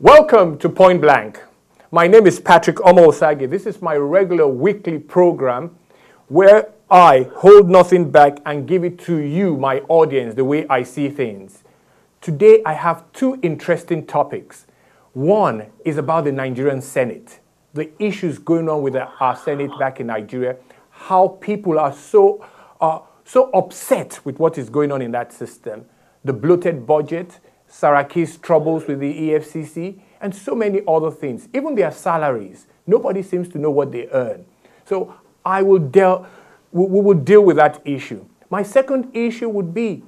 Welcome to Point Blank. My name is Patrick Omosagi. This is my regular weekly program where I hold nothing back and give it to you, my audience, the way I see things. Today I have two interesting topics. One is about the Nigerian Senate, the issues going on with our Senate back in Nigeria, how people are so upset with what is going on in that system, the bloated budget, Saraki's troubles with the EFCC, and so many other things. Even their salaries. Nobody seems to know what they earn. So we will deal with that issue. My second issue would be,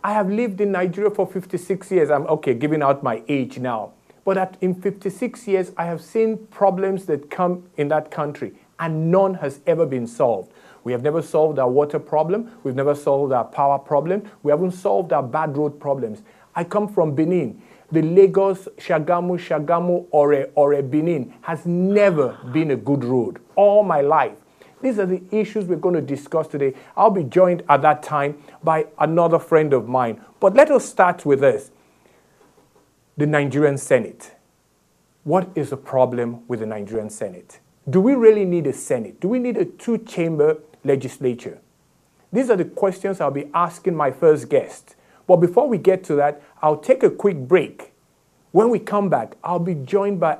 I have lived in Nigeria for 56 years. I'm giving out my age now. But in 56 years, I have seen problems that come in that country, and none has ever been solved. We have never solved our water problem. We've never solved our power problem. We haven't solved our bad road problems. I come from Benin. The Lagos, Shagamu, Ore, Benin has never been a good road all my life. These are the issues we're going to discuss today. I'll be joined at that time by another friend of mine. But let us start with this. The Nigerian Senate. What is the problem with the Nigerian Senate? Do we really need a Senate? Do we need a two-chamber legislature? These are the questions I'll be asking my first guest. But before we get to that, I'll take a quick break. When we come back, I'll be joined by,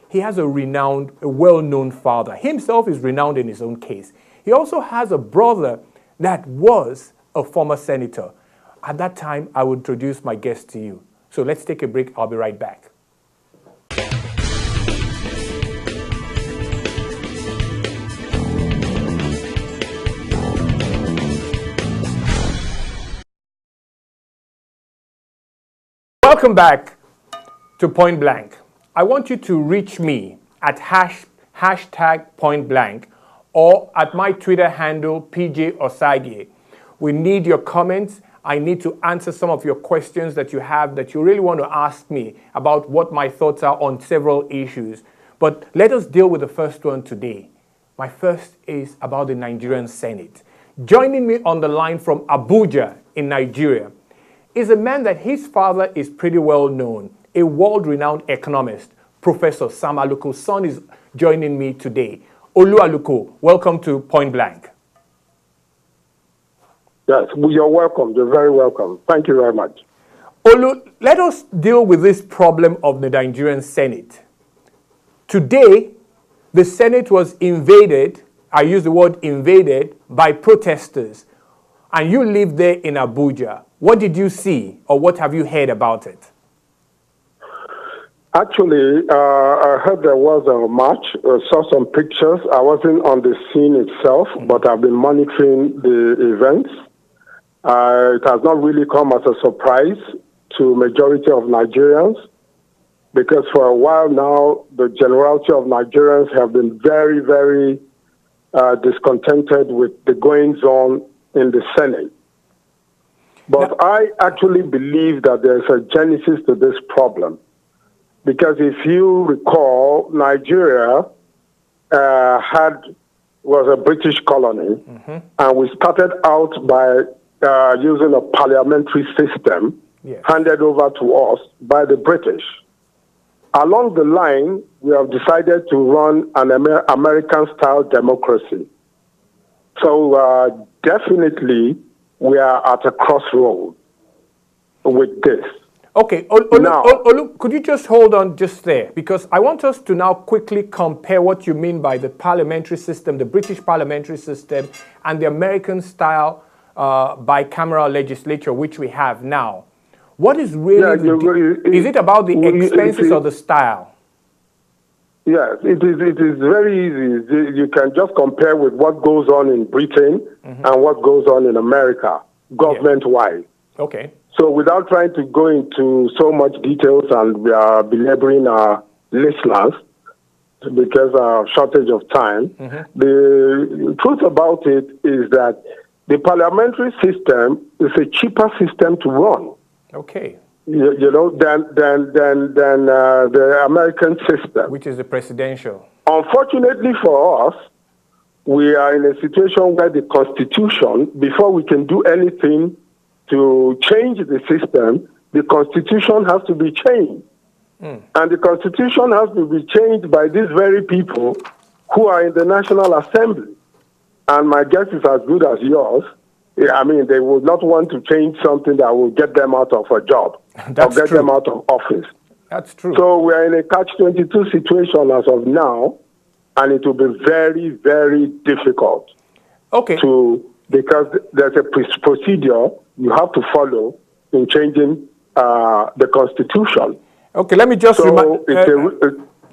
he has a well-known father. Himself is renowned in his own case. He also has a brother that was a former senator. At that time, I will introduce my guest to you. So let's take a break. I'll be right back. Welcome back to Point Blank. I want you to reach me at hashtag Point Blank or at my Twitter handle, PJ Osagi. We need your comments. I need to answer some of your questions that you have that you really want to ask me about what my thoughts are on several issues. But let us deal with the first one today. My first is about the Nigerian Senate. Joining me on the line from Abuja in Nigeria is a man that his father is pretty well known, a world-renowned economist, Professor Sam Aluko's son is joining me today. Olu Aluko, welcome to Point Blank. Yes, you're welcome. You're very welcome. Thank you very much. Olu, let us deal with this problem of the Nigerian Senate. Today, the Senate was invaded, I use the word invaded, by protesters. And you live there in Abuja. What did you see or what have you heard about it? Actually, I heard there was a march. I saw some pictures. I wasn't on the scene itself, but I've been monitoring the events. It has not really come as a surprise to majority of Nigerians because for a while now, the generality of Nigerians have been very, very discontented with the goings-on in the Senate. But I actually believe that there's a genesis to this problem. Because if you recall, Nigeria was a British colony, and we started out by using a parliamentary system handed over to us by the British. Along the line, we have decided to run an American-style democracy. So definitely, we are at a crossroad with this. Okay, Olu, could you just hold on just there? Because I want us to now quickly compare what you mean by the parliamentary system, the British parliamentary system, and the American-style bicameral legislature, which we have now. What is really is it about the expenses or the style? Yes, it is very easy. You can just compare with what goes on in Britain and what goes on in America, government-wide. Okay. So without trying to go into so much details and belaboring our listeners, because of shortage of time, the truth about it is that the parliamentary system is a cheaper system to run. Okay. You know, than the American system, which is the presidential. Unfortunately for us, we are in a situation where the Constitution, before we can do anything to change the system, the Constitution has to be changed. And the Constitution has to be changed by these very people who are in the National Assembly. And my guess is as good as yours. I mean, they would not want to change something that will get them out of a job or get them out of office. That's true. So we are in a catch-22 situation as of now, and it will be very, very difficult. Because there's a procedure you have to follow in changing the Constitution. Okay, let me just remind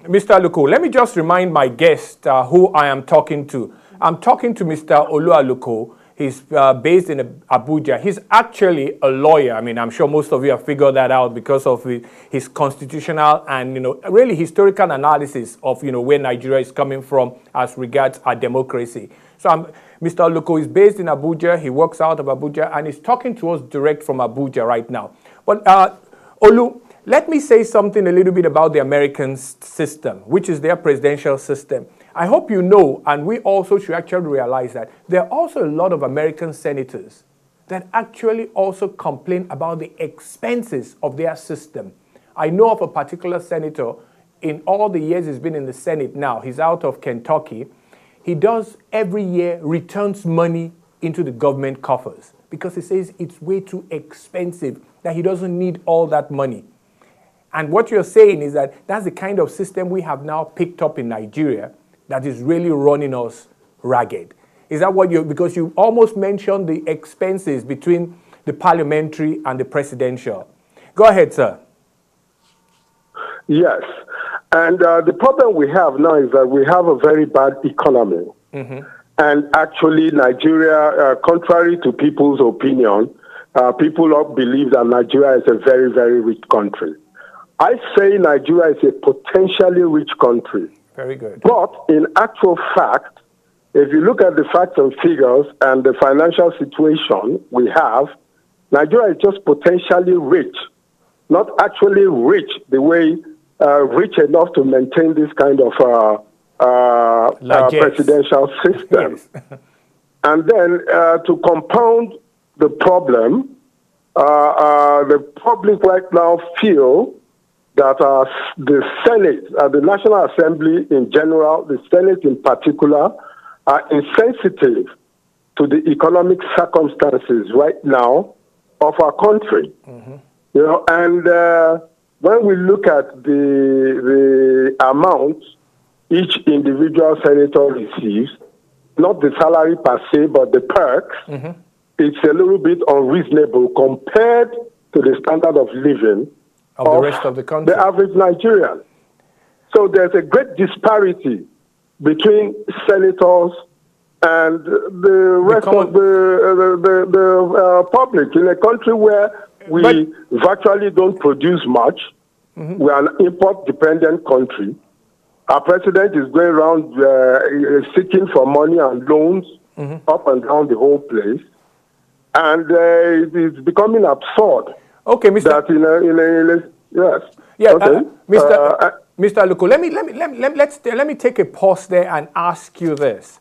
Mr. Aluko, let me just remind my guest who I am talking to. I'm talking to Mr. Olu Aluko. He's based in Abuja. He's actually a lawyer. I mean, I'm sure most of you have figured that out because of his constitutional and, really historical analysis of, where Nigeria is coming from as regards our democracy. So Mr. Aluko is based in Abuja. He works out of Abuja, and he's talking to us direct from Abuja right now. But Olu, let me say something a little bit about the American system, which is their presidential system. I hope you know, and we also should actually realize that there are also a lot of American senators that actually also complain about the expenses of their system. I know of a particular senator, in all the years he's been in the Senate now, he's out of Kentucky. He does every year returns money into the government coffers because he says it's way too expensive, that he doesn't need all that money. And what you're saying is that that's the kind of system we have now picked up in Nigeria that is really running us ragged. Is that what because you almost mentioned the expenses between the parliamentary and the presidential. Go ahead, sir. Yes. And the problem we have now is that we have a very bad economy. And actually, Nigeria, contrary to people's opinion, people believe that Nigeria is a very, very rich country. I say Nigeria is a potentially rich country. Very good. But in actual fact, if you look at the facts and figures and the financial situation we have, Nigeria is just potentially rich, not actually rich the way rich enough to maintain this kind of presidential system. Yes. And then to compound the problem, the public right now feel that the Senate, the National Assembly in general, the Senate in particular, are insensitive to the economic circumstances right now of our country. And when we look at the amount each individual senator receives, not the salary per se, but the perks, it's a little bit unreasonable compared to the standard of living of the rest of the country, the average Nigerian. So there's a great disparity between senators and the rest of the public in a country where we virtually don't produce much. We are an import-dependent country. Our president is going around seeking for money and loans up and down the whole place, and it's becoming absurd. Okay, Mr. That yes. Yeah, okay. Mr. Aluko, let me take a pause there and ask you this.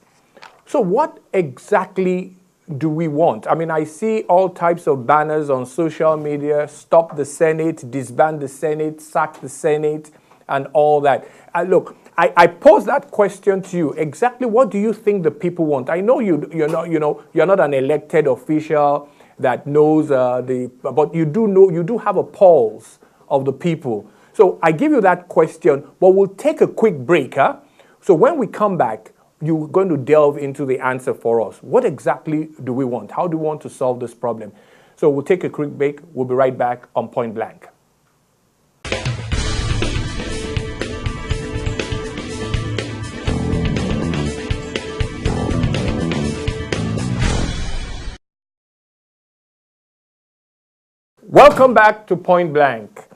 So, what exactly do we want? I mean, I see all types of banners on social media: stop the Senate, disband the Senate, sack the Senate, and all that. Look, I pose that question to you. Exactly, what do you think the people want? I know you're not an elected official that knows but you do have a pulse of the people. So I give you that question, but we'll take a quick break. So when we come back, you're going to delve into the answer for us. What exactly do we want? How do we want to solve this problem? So we'll take a quick break. We'll be right back on Point Blank. Welcome back to Point Blank.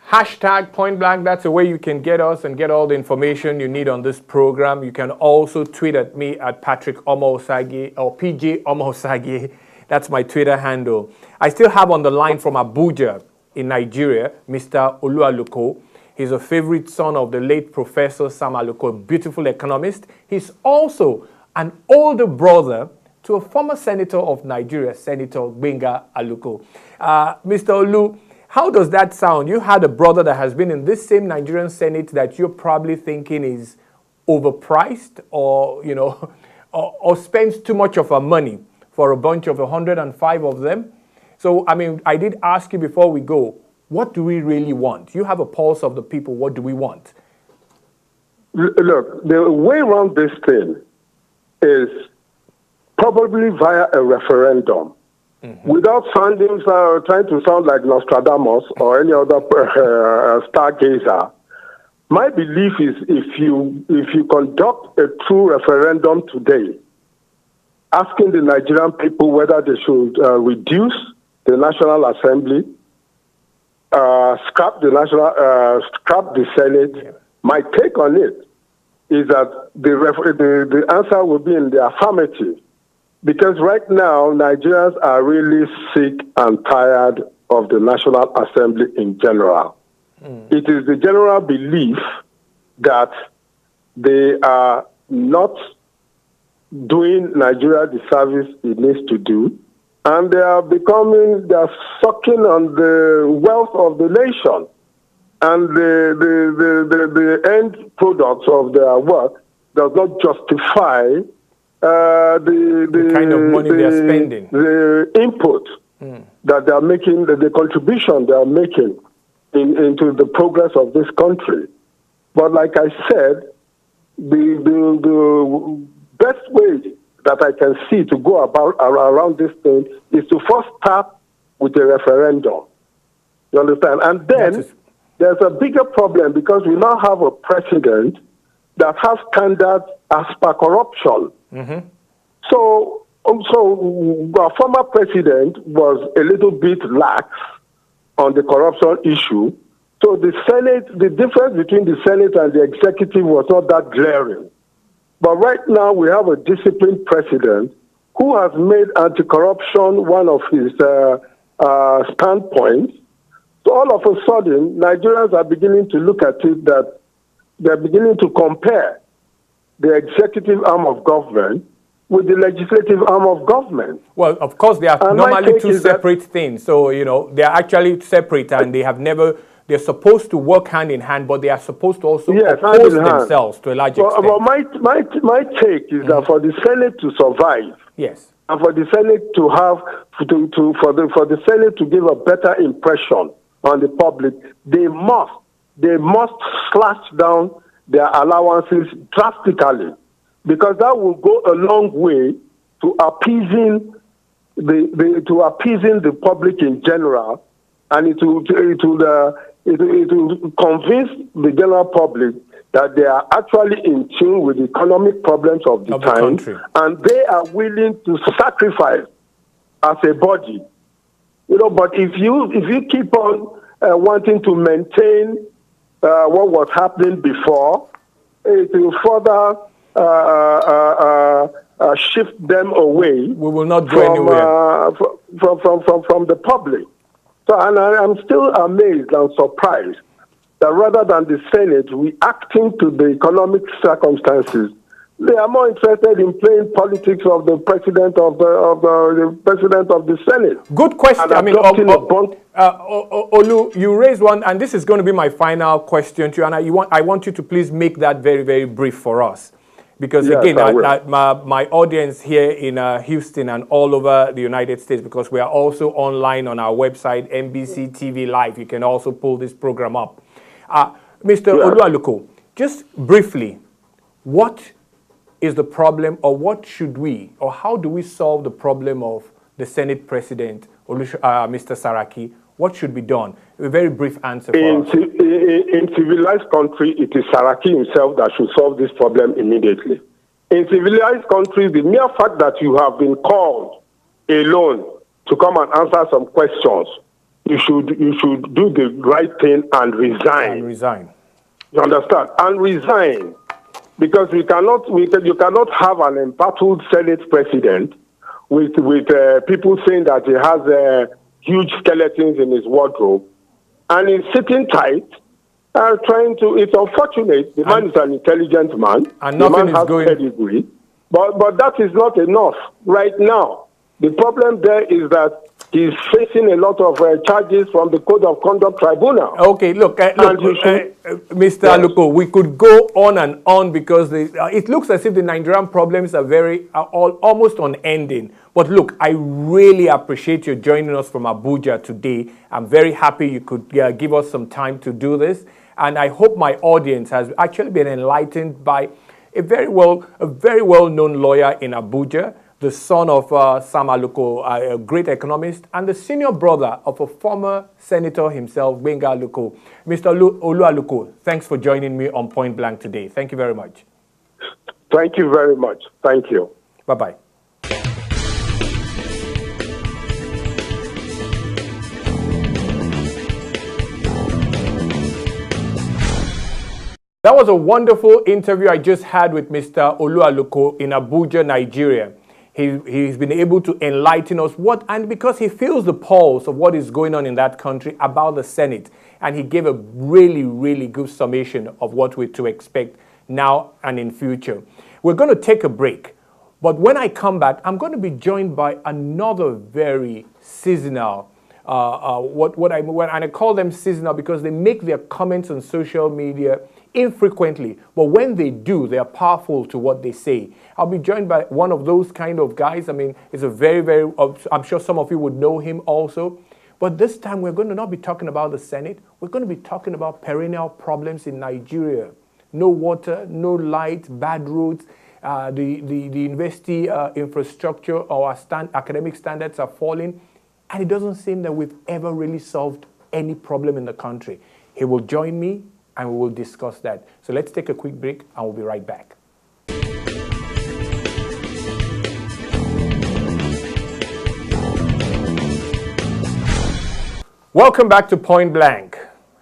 Hashtag Point Blank, that's the way you can get us and get all the information you need on this program. You can also tweet at me at Patrick Omosagi or PJ Omosagi. That's my Twitter handle. I still have on the line from Abuja in Nigeria, Mr. Olu Aluko. He's a favorite son of the late Professor Sam Aluko, a beautiful economist. He's also an older brother to a former senator of Nigeria, Senator Gbenga Aluko. Mr. Olu, How does that sound? You had a brother that has been in this same Nigerian Senate that you're probably thinking is overpriced, or, you know, or spends too much of our money for a bunch of 105 of them. So, I mean, I did ask you before we go, what do we really want? You have a pulse of the people. What do we want? Look, the way around this thing is probably via a referendum. Without trying to sound like Nostradamus or any other stargazer. My belief is if you conduct a true referendum today, asking the Nigerian people whether they should reduce the National Assembly, scrap the Senate, yeah. My take on it is that the answer will be in the affirmative. Because right now, Nigerians are really sick and tired of the National Assembly in general. It is the general belief that they are not doing Nigeria the service it needs to do, and they are sucking on the wealth of the nation, and the end products of their work does not justify the kind of money they are spending, the input that they are making, the contribution they are making into the progress of this country. But like I said, the best way that I can see to go around this thing is to first start with a referendum. You understand? And then there's a bigger problem because we now have a president that has standards as per corruption. So our former president was a little bit lax on the corruption issue. So the Senate, the difference between the Senate and the executive was not that glaring. But right now we have a disciplined president who has made anti-corruption one of his standpoints. So all of a sudden, Nigerians are beginning to look at it that they're beginning to compare the executive arm of government with the legislative arm of government. Well, of course, they are normally two separate things. So, you know, they are actually separate and they're supposed to work hand in hand, but they are supposed to also oppose themselves to a large extent. Well, my take is that for the Senate to survive, yes, and for the Senate to have, for the Senate to give a better impression on the public, they must slash down their allowances drastically, because that will go a long way to appeasing the public in general, and it will convince the general public that they are actually in tune with the economic problems of the time, and they are willing to sacrifice as a body. You know, but if you keep on wanting to maintain what was happening before, it will further shift them away. We will not go anywhere from the public. So, and I'm still amazed and surprised that rather than the Senate reacting to the economic circumstances, they are more interested in playing politics of the president of the president of the Senate. Good question. I mean, Olu, you raised one, and this is going to be my final question to you. And I want you to please make that very, very brief for us, because yes, again, my audience here in Houston and all over the United States, because we are also online on our website, MBC TV Live. You can also pull this program up. Mr. Oluwaluko, just briefly, what is the problem, or what should we, or how do we solve the problem of the Senate President, Mr. Saraki? What should be done? A very brief answer for us. In civilized country, it is Saraki himself that should solve this problem immediately. In civilized countries, the mere fact that you have been called alone to come and answer some questions, you should do the right thing and resign. You understand? And resign. Because you cannot have an embattled Senate president with people saying that he has huge skeletons in his wardrobe, and he's sitting tight, trying to. It's unfortunate. The man is an intelligent man. And nothing is going. Pedigree, but that is not enough right now. The problem there is that He's facing a lot of charges from the Code of Conduct Tribunal. Okay, look, Mr. Aluko, we could go on and on because it looks as if the Nigerian problems are almost unending. But look, I really appreciate you joining us from Abuja today. I'm very happy you could give us some time to do this. And I hope my audience has actually been enlightened by a very well-known lawyer in Abuja, the son of Sam Aluko, a great economist, and the senior brother of a former senator himself, Benga Aluko. Mr. Olu Aluko, thanks for joining me on Point Blank today. Thank you very much. Thank you very much. Thank you. Bye-bye. That was a wonderful interview I just had with Mr. Olu Aluko in Abuja, Nigeria. He's been able to enlighten us and because he feels the pulse of what is going on in that country about the Senate. And he gave a really good summation of what we're to expect now and in future. We're going to take a break. But when I come back, I'm going to be joined by another very seasonal, and I call them seasonal because they make their comments on social media infrequently, but when they do, they are powerful to what they say. I'll be joined by one of those kind of guys. I mean, it's a very, I'm sure some of you would know him also. But this time, we're going to not be talking about the Senate. We're going to be talking about perennial problems in Nigeria. No water, no light, bad roads. The university infrastructure or academic standards are falling. And it doesn't seem that we've ever really solved any problem in the country. He will join me and we will discuss that. So let's take a quick break and we'll be right back. Welcome back to Point Blank.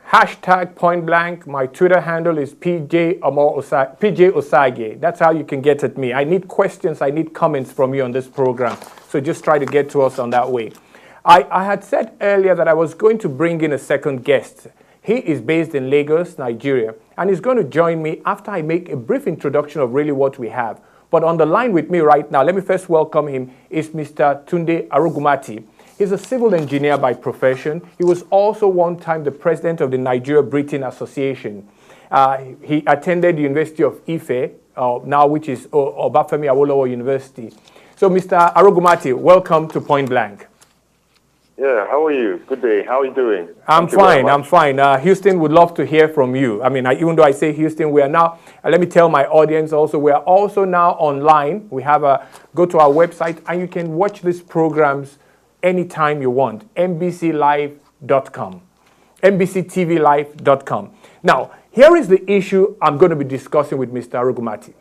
Hashtag Point Blank. My Twitter handle is PJ Osage. That's how you can get at me. I need questions, I need comments from you on this program. So just try to get to us on that way. I had said earlier that I was going to bring in a second guest. He is based in Lagos, Nigeria, and he's going to join me after I make a brief introduction of really what we have. But on the line with me right now, let me first welcome him, is Mr. Tunde Arugumati. He's a civil engineer by profession. He was also one time the president of the Nigeria-Britain Association. He attended the University of Ife, now which is Obafemi Awolowo University. So Mr. Arugumati, welcome to Point Blank. Yeah, how are you? Good day. How are you doing? I'm fine. Houston would love to hear from you. I mean, even though I say Houston, we are now, let me tell my audience also, we are also now online. We have go to our website and you can watch these programs anytime you want. MBClive.com. MBCTVlive.com. Now, here is the issue I'm going to be discussing with Mr. Arugumati.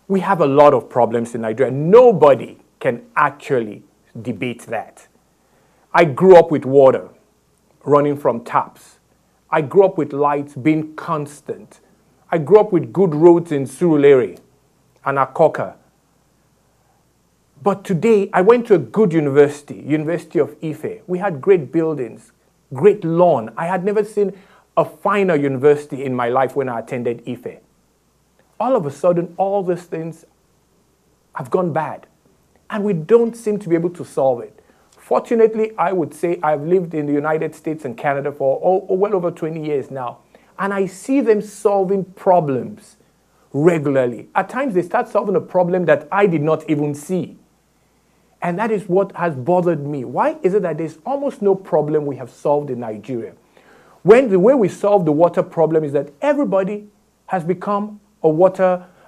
We have a lot of problems in Nigeria. Nobody can actually debate that. I grew up with water running from taps. I grew up with lights being constant. I grew up with good roads in Surulere and Akoka. But today, I went to a good university, University of Ife. We had great buildings, great lawn. I had never seen a finer university in my life when I attended Ife. All of a sudden, all these things have gone bad, and we don't seem to be able to solve it. Fortunately, I would say I've lived in the United States and Canada for well over 20 years now, and I see them solving problems regularly. At times, they start solving a problem that I did not even see. And that is what has bothered me. Why is it that there's almost no problem we have solved in Nigeria? When the way we solve the water problem is that everybody has become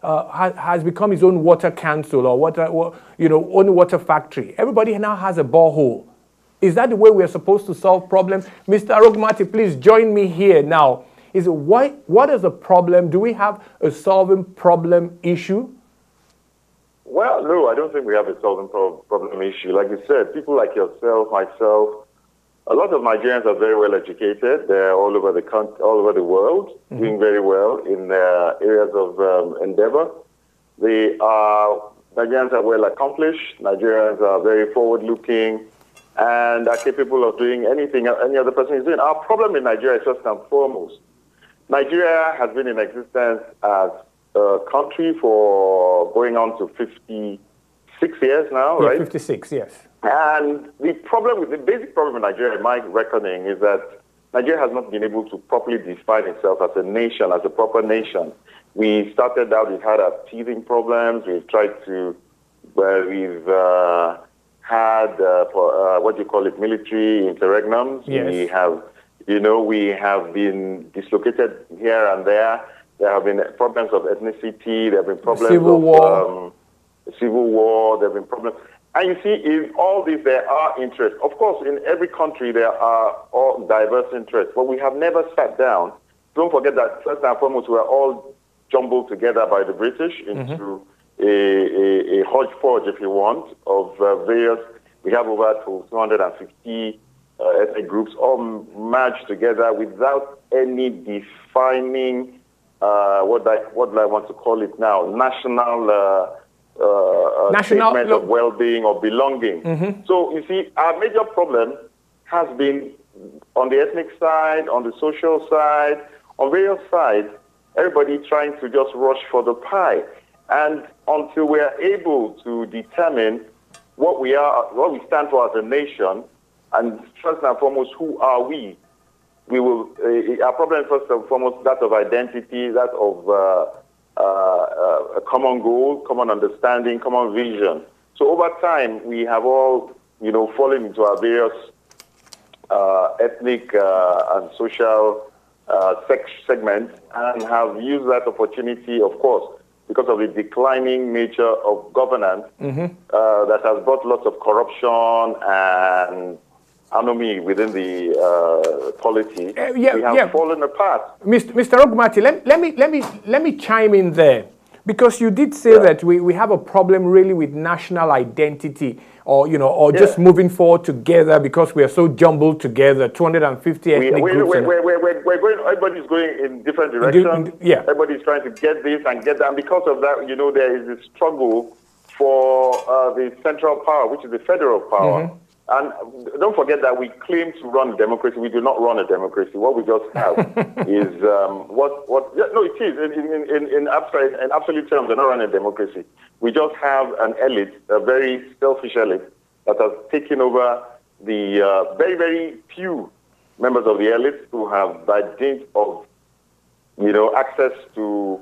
has become his own water council or own water factory. Everybody now has a borehole. Is that the way we are supposed to solve problems? Mr. Arugumati, please join me here now. What is the problem? Do we have a solving problem issue? Well, no, I don't think we have a solving problem issue. Like you said, people like yourself, myself, a lot of Nigerians are very well educated. They're all over the country, all over the world, doing very well in their areas of endeavor. Nigerians are well accomplished. Nigerians are very forward-looking and are capable of doing anything any other person is doing. Our problem in Nigeria is first and foremost, Nigeria has been in existence as a country for going on to 56 years now, right? 56, yes. And the basic problem in Nigeria, in my reckoning, is that Nigeria has not been able to properly define itself as a nation, as a proper nation. We started out, we've had our teething problems, we've tried to, we've had, military interregnums. Yes. We have, we have been dislocated here and there. There have been problems of ethnicity, there have been problems civil war. Civil war, there have been problems. And you see, in all this, there are interests. Of course, in every country, there are all diverse interests, but we have never sat down. Don't forget that, first and foremost, we are all jumbled together by the British into a hodgepodge, if you want, of various. We have over 250 ethnic groups all merged together without any defining, what do I want to call it now, national statement of well-being or belonging. So you see, our major problem has been on the ethnic side, on the social side, on various sides, everybody trying to just rush for the pie. And until we are able to determine what we are, what we stand for as a nation, and first and foremost, who are we will, our problem is first and foremost that of identity, that of a common goal, common understanding, common vision. So over time, we have all, fallen into our various ethnic and social segments and have used that opportunity, of course, because of the declining nature of governance that has brought lots of corruption and anomy within the polity. We have fallen apart. Mr. Ogmati, let me chime in there, because you did say that we have a problem really with national identity, or just moving forward together because we are so jumbled together, 250 ethnic groups. We're going. Everybody's going in different directions. Everybody's trying to get this and get that, and because of that, there is a struggle for the central power, which is the federal power. And don't forget that we claim to run a democracy. We do not run a democracy. What we just have is it is in absolute terms. We're not running a democracy. We just have an elite, a very selfish elite that has taken over the very, very few members of the elite who have, by dint of access to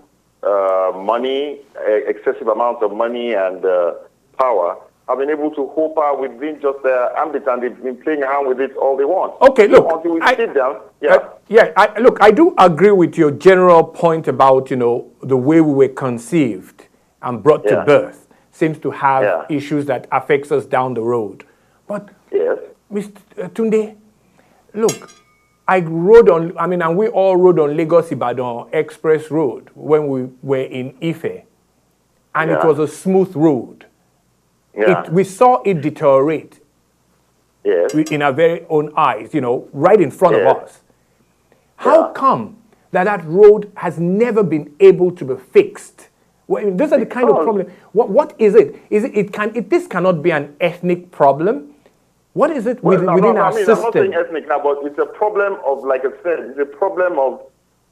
money, excessive amounts of money and power, have been able to hold power within just their ambit, and they've been playing around with it all they want. Okay, look, until we sit down. I do agree with your general point about the way we were conceived and brought to birth seems to have issues that affects us down the road. But Mr. Tunde, look, and we all rode on Lagos-Ibadan Express Road when we were in Ife, and it was a smooth road. We saw it deteriorate in our very own eyes, right in front of us. How come that road has never been able to be fixed? Well, those are the kind of problems. What is it? This cannot be an ethnic problem? What is it within our system? I'm not saying ethnic now, but it's a problem of, like I said, it's a problem of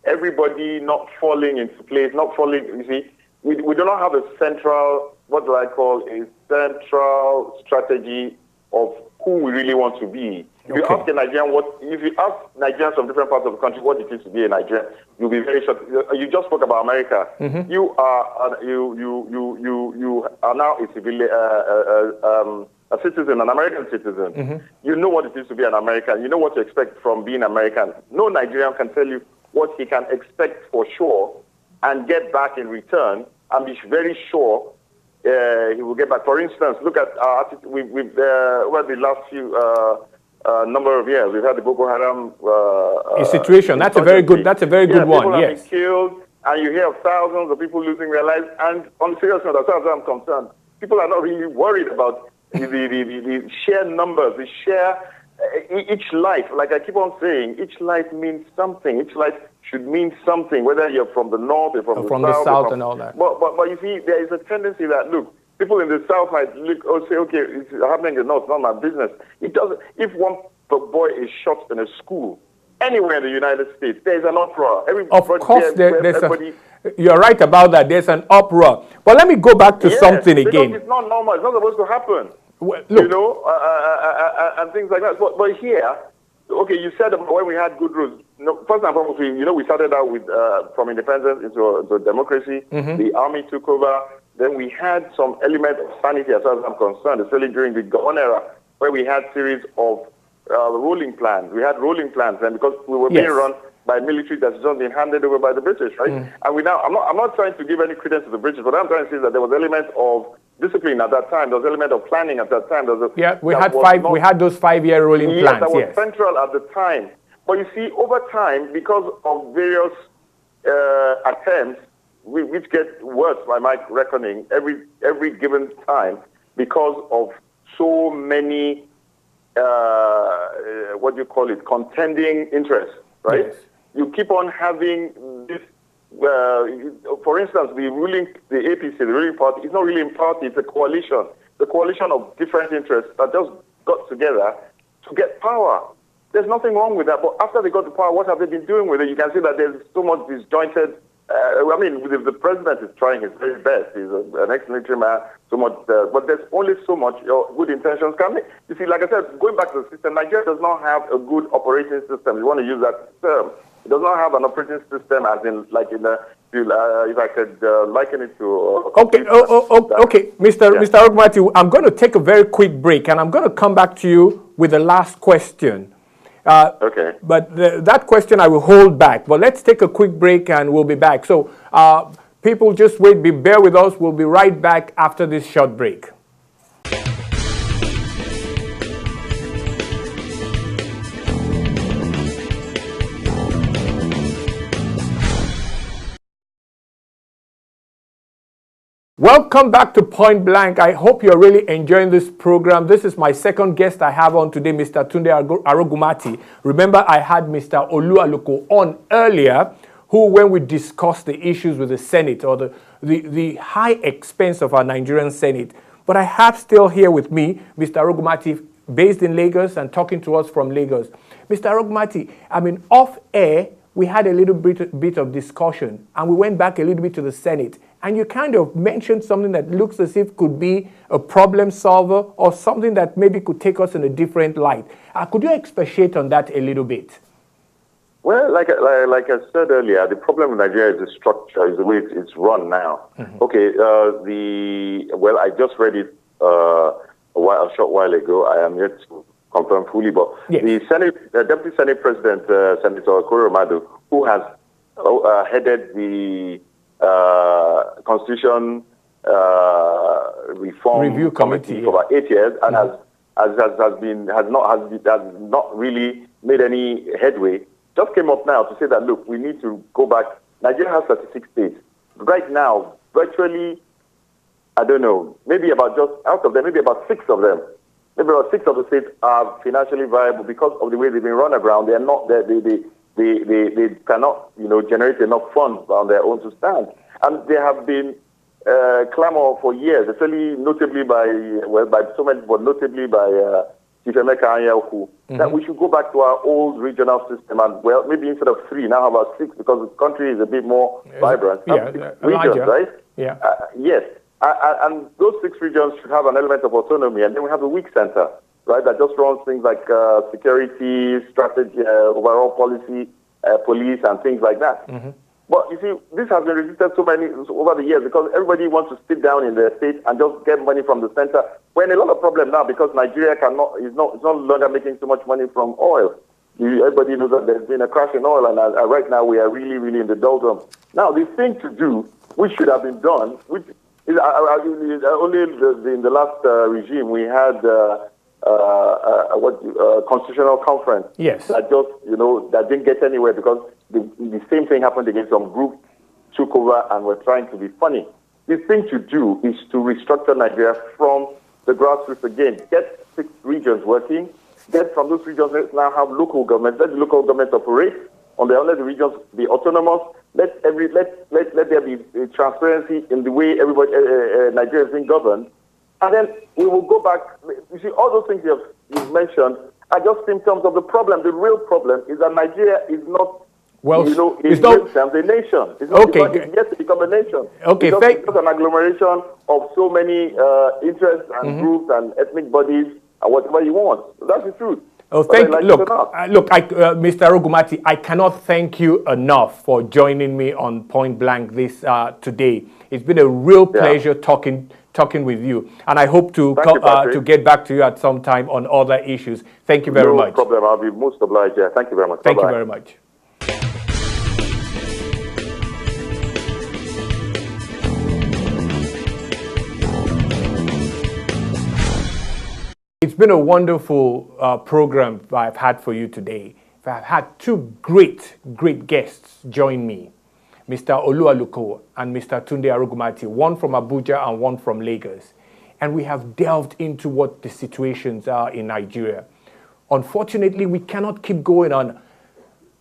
everybody not falling into place, not falling. You see, we do not have a central, what do I call, a central strategy of who we really want to be. If you ask a Nigerian if you ask Nigerians from different parts of the country what it is to be a Nigerian, you'll be very shocked. You just spoke about America. You are now a civilian, a citizen, an American citizen. You know what it is to be an American. You know what to expect from being American. No Nigerian can tell you what he can expect for sure and get back in return, and be very sure he will get back. For instance, look at over the last few number of years, we've had the Boko Haram situation. That's a very good. That's a very good one. People have been killed, and you hear of thousands of people losing their lives. And on a serious note, as far as I'm concerned, people are not really worried about the sheer numbers, the sheer each life. Like I keep on saying, each life means something. Each life should mean something, whether you're from the north or from the south and all that. But you see, there is a tendency that, look, people in the south might look or say, okay, it's happening in the north, not my business. It doesn't. If one boy is shot in a school anywhere in the United States, there is an uproar. Of course, you're right about that. There's an uproar. But let me go back to something again. It's not normal. It's not supposed to happen. Well, look, you know, and things like that. But here, okay, you said when we had good rules. No, first and foremost, we started out with from independence into democracy. The army took over. Then we had some element of sanity, as far as I'm concerned, especially during the Gowon era, where we had series of rolling plans. We had rolling plans, and because we were being run by military that's just been handed over by the British, right? And we now, I'm not trying to give any credence to the British, but I'm trying to say that there was element of discipline at that time. There was element of planning at that time. We had those 5-year rolling plans. That was central at the time. But you see, over time, because of various attempts, which get worse by my reckoning every given time, because of so many contending interests, right? Yes. You keep on having this. For instance, the APC, the ruling party, it's not really a party; it's a coalition. The coalition of different interests that just got together to get power. There's nothing wrong with that. But after they got the power, what have they been doing with it? You can see that there's so much disjointed. The president is trying his very best. He's an ex-military man, so much, but there's only so much good intentions can make. You see, like I said, going back to the system, Nigeria does not have a good operating system. You want to use that term. It does not have an operating system as in, like in the, if I could liken it to... Okay, Mr. Ogumati, I'm going to take a very quick break, and I'm going to come back to you with the last question. Okay. But that question I will hold back. But let's take a quick break and we'll be back. So people just wait, bear with us. We'll be right back after this short break. Welcome back to Point Blank. I hope you're really enjoying this program. This is my second guest I have on today, Mr. Tunde Arogumati. Remember, I had Mr. Olualuko on earlier, who, when we discussed the issues with the Senate or the high expense of our Nigerian Senate. But I have still here with me Mr. Arogumati, based in Lagos and talking to us from Lagos. Mr. Arogumati, off air, we had a little bit of discussion, and we went back a little bit to the Senate. And you kind of mentioned something that looks as if could be a problem solver or something that maybe could take us in a different light. Could you expatiate on that a little bit? Well, like I said earlier, the problem with Nigeria is the structure, is the way it's run now. Okay, I just read it a short while ago. I am yet to confirm fully, but the Deputy Senate President, Senator Koromadu, who has headed the Constitution Reform Review Committee for about 8 years, and has not really made any headway. Just came up now to say that, look, we need to go back. Nigeria has 36 states. Right now, virtually, I don't know, maybe about 6 of them. Maybe about 6 of the states are financially viable because of the way they've been run around. They are not they cannot, generate enough funds on their own to stand. And they have been clamor for years, especially notably by so many, but notably by Chief Emeka Anyaoku, that we should go back to our old regional system and, maybe instead of 3, now have about 6, because the country is a bit more vibrant. Regions, right? Yeah. Yes. And those 6 regions should have an element of autonomy, and then we have a weak center, right, that just runs things like security, strategy, overall policy, police, and things like that. But you see, this has been resisted over the years because everybody wants to sit down in their state and just get money from the center. We're in a lot of problem now because Nigeria is no longer making so much money from oil. Everybody knows that there's been a crash in oil, and right now we are really, really in the doldrums. Now, the thing to do, which should have been done, which is only in the last regime we had constitutional conference. Yes. That just that didn't get anywhere because the same thing happened again. Some group took over and were trying to be funny. The thing to do is to restructure Nigeria from the grassroots again. Get 6 regions working. Get from those regions, let's now have local governments. Let the local governments operate. On the other, the regions be autonomous. Let there be transparency in the way everybody Nigeria is being governed. And then we will go back. You see, all those things you've mentioned are just symptoms of the problem. The real problem is that Nigeria is not Well, you know, it's it not makes them a nation. It's not okay. it's yet to become a nation. Okay, it's just an agglomeration of so many interests and groups and ethnic bodies and whatever you want. So that's the truth. Oh, Mr. Arugumati, I cannot thank you enough for joining me on Point Blank this today. It's been a real pleasure talking with you, and I hope to get back to you at some time on other issues. Thank you very much. No problem. I'll be most obliged. Yeah. Thank you very much. Thank you very much. It's been a wonderful program I've had for you today. I've had two great guests join me, Mr. Oluwaluko and Mr. Tunde Arugumati, one from Abuja and one from Lagos. And we have delved into what the situations are in Nigeria. Unfortunately, we cannot keep going on.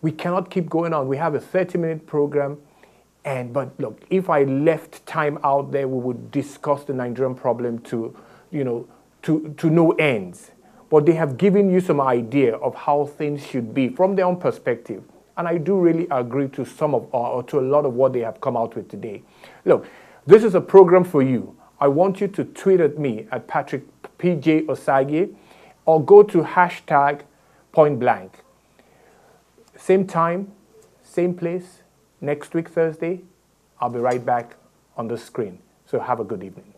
We cannot keep going on. We have a 30-minute program. But look, if I left time out there, we would discuss the Nigerian problem to no ends. But they have given you some idea of how things should be from their own perspective. And I do really agree to to a lot of what they have come out with today. Look, this is a program for you. I want you to tweet at me at Patrick PJ Osage or go to #Pointblank. Same time, same place, next week, Thursday. I'll be right back on the screen. So have a good evening.